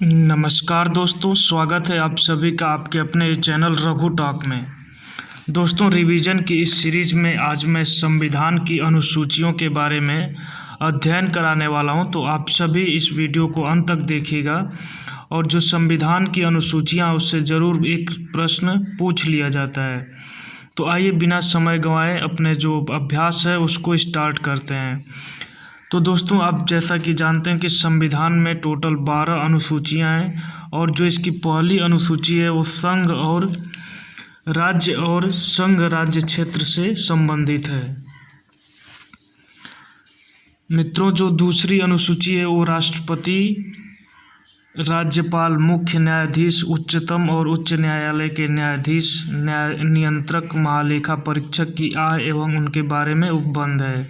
नमस्कार दोस्तों, स्वागत है आप सभी का आपके अपने चैनल रघु टॉक में। दोस्तों, रिवीजन की इस सीरीज़ में आज मैं संविधान की अनुसूचियों के बारे में अध्ययन कराने वाला हूं, तो आप सभी इस वीडियो को अंत तक देखिएगा और जो संविधान की अनुसूचियां उससे ज़रूर एक प्रश्न पूछ लिया जाता है। तो आइए बिना समय गंवाए अपने जो अभ्यास है उसको स्टार्ट करते हैं। तो दोस्तों, आप जैसा कि जानते हैं कि संविधान में टोटल 12 अनुसूचियां हैं और जो इसकी पहली अनुसूची है वो संघ और संघ राज्य क्षेत्र से संबंधित है। मित्रों, जो दूसरी अनुसूची है वो राष्ट्रपति, राज्यपाल, मुख्य न्यायाधीश, उच्चतम और उच्च न्यायालय के न्यायाधीश, नियंत्रक, महालेखा परीक्षक की आय एवं उनके बारे में उपबंध है।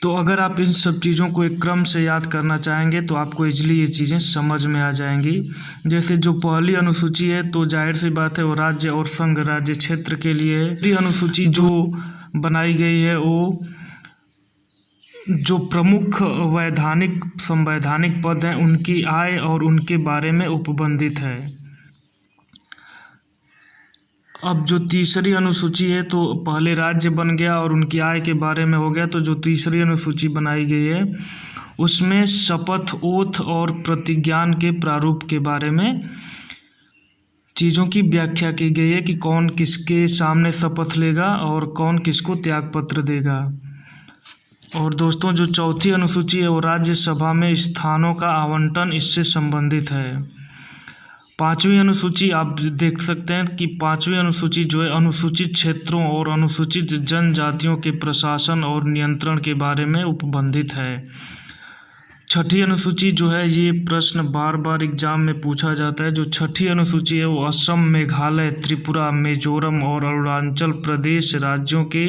तो अगर आप इन सब चीज़ों को एक क्रम से याद करना चाहेंगे तो आपको इजली ये चीज़ें समझ में आ जाएंगी। जैसे जो पहली अनुसूची है तो जाहिर सी बात है वो राज्य और संघ राज्य क्षेत्र के लिए है। दूसरी अनुसूची जो बनाई गई है वो जो प्रमुख संवैधानिक पद हैं उनकी आय और उनके बारे में उपबंधित है। अब जो तीसरी अनुसूची है तो पहले राज्य बन गया और उनकी आय के बारे में हो गया। तो जो तीसरी अनुसूची बनाई गई है उसमें शपथ, ओथ और प्रतिज्ञान के प्रारूप के बारे में चीज़ों की व्याख्या की गई है कि कौन किसके सामने शपथ लेगा और कौन किसको त्यागपत्र देगा। और दोस्तों, जो चौथी अनुसूची है वो राज्यसभा में स्थानों का आवंटन इससे संबंधित है। पांचवी अनुसूची आप देख सकते हैं कि पांचवी अनुसूची जो है अनुसूचित क्षेत्रों और अनुसूचित जनजातियों के प्रशासन और नियंत्रण के बारे में उपबंधित है। छठी अनुसूची जो है ये प्रश्न बार बार एग्जाम में पूछा जाता है। जो छठी अनुसूची है वो असम, मेघालय, त्रिपुरा, मिजोरम और अरुणाचल प्रदेश राज्यों के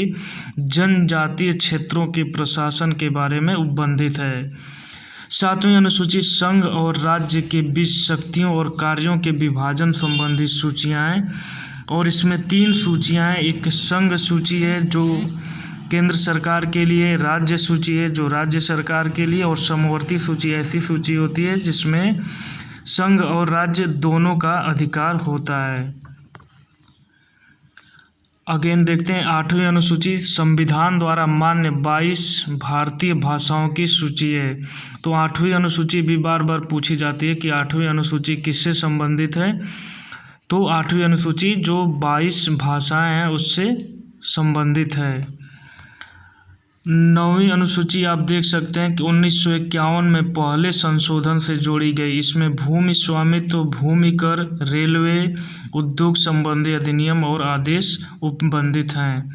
जनजातीय क्षेत्रों के प्रशासन के बारे में उपबंधित है। सातवीं अनुसूची संघ और राज्य के बीच शक्तियों और कार्यों के विभाजन संबंधी सूचियां हैं और इसमें 3 सूचियां हैं। एक संघ सूची है जो केंद्र सरकार के लिए, राज्य सूची है जो राज्य सरकार के लिए और समवर्ती सूची ऐसी सूची होती है जिसमें संघ और राज्य दोनों का अधिकार होता है। अगेन देखते हैं 8वीं अनुसूची संविधान द्वारा मान्य 22 भारतीय भाषाओं की सूची है। तो 8वीं अनुसूची भी बार बार पूछी जाती है कि 8वीं अनुसूची किससे संबंधित है। तो 8वीं अनुसूची जो 22 भाषाएं हैं उससे संबंधित है। 9वीं अनुसूची आप देख सकते हैं कि 1951 में पहले संशोधन से जोड़ी गई। इसमें भूमि स्वामित्व, भूमि कर, रेलवे, उद्योग संबंधी अधिनियम और आदेश उपबंधित हैं।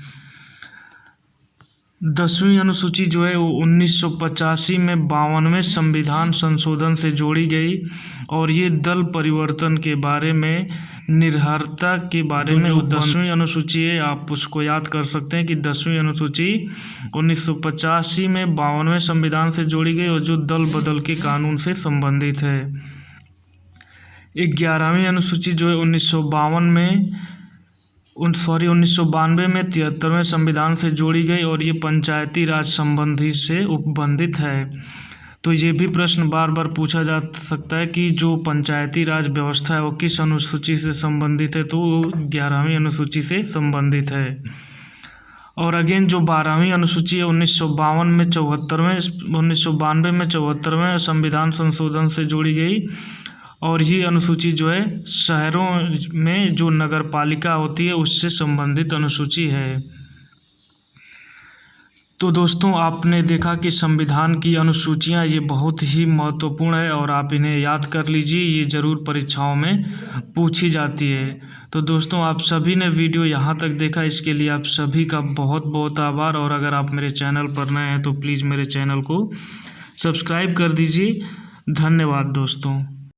10वीं अनुसूची जो है वो 1985 में 52वें संविधान संशोधन से जोड़ी गई और ये दल परिवर्तन के बारे में, निर्भरता के बारे में 10वीं अनुसूची है। आप उसको याद कर सकते हैं कि 10वीं अनुसूची 1985 में 52वें संविधान से जोड़ी गई और जो दल बदल के कानून से संबंधित है। 11वीं अनुसूची जो है 1992 में 73वें संविधान से जोड़ी गई और ये पंचायती राज संबंधी से उपबंधित है। तो ये भी प्रश्न बार बार पूछा जा सकता है कि जो पंचायती राज व्यवस्था है वो किस अनुसूची से संबंधित है। तो 11वीं अनुसूची से संबंधित है। और अगेन जो 12वीं अनुसूची है 1992 में 74वें संविधान संशोधन से जोड़ी गई और ये अनुसूची जो है शहरों में जो नगर पालिका होती है उससे संबंधित अनुसूची है। तो दोस्तों, आपने देखा कि संविधान की अनुसूचियां ये बहुत ही महत्वपूर्ण है और आप इन्हें याद कर लीजिए, ये ज़रूर परीक्षाओं में पूछी जाती है। तो दोस्तों, आप सभी ने वीडियो यहाँ तक देखा, इसके लिए आप सभी का बहुत बहुत आभार। और अगर आप मेरे चैनल पर नए हैं तो प्लीज़ मेरे चैनल को सब्सक्राइब कर दीजिए। धन्यवाद दोस्तों।